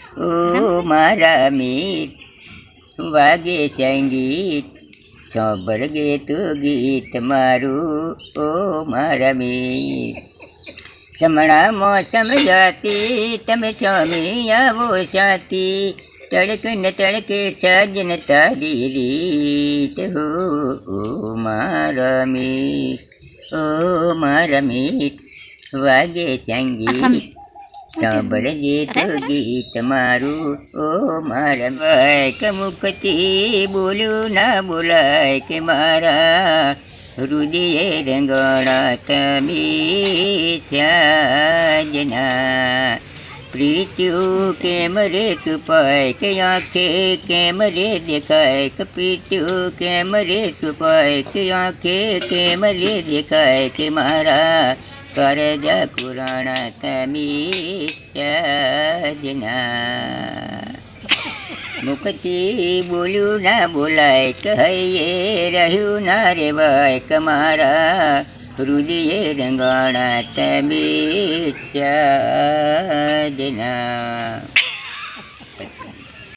ઓ મારા મીત વાગે સંગીત સાંભળગે તું ગીત મારું ઓ મારા મીત સમણા મોસમ જાતી તમે સ્વામી આવો સાથી તડકે ને તડકે સજન તારી રીત હો મારા મીત ઓ મારા મીત વાગે સંગીત સાંભળજે તો ગીત મારું ઓ મારા ભાઈ કે મુખથી બોલ્યું ના બોલાય કે મારા હૃદય રંગણા તમે સાજના પ્રીત્યું કેમ રે છુપાય કે આંખે કેમ રે દેખાય કે પ્રીત્યું કેમ રે છુપાય કે આંખે કેમ રે દેખાય કે મારા કરજા કુરાણા તમે સાજના મુખથી બોલ્યું ના બોલાય કહીએ રહ્યું ના રેવાય કમારા હૃદય રંગાણા તમે સાજના.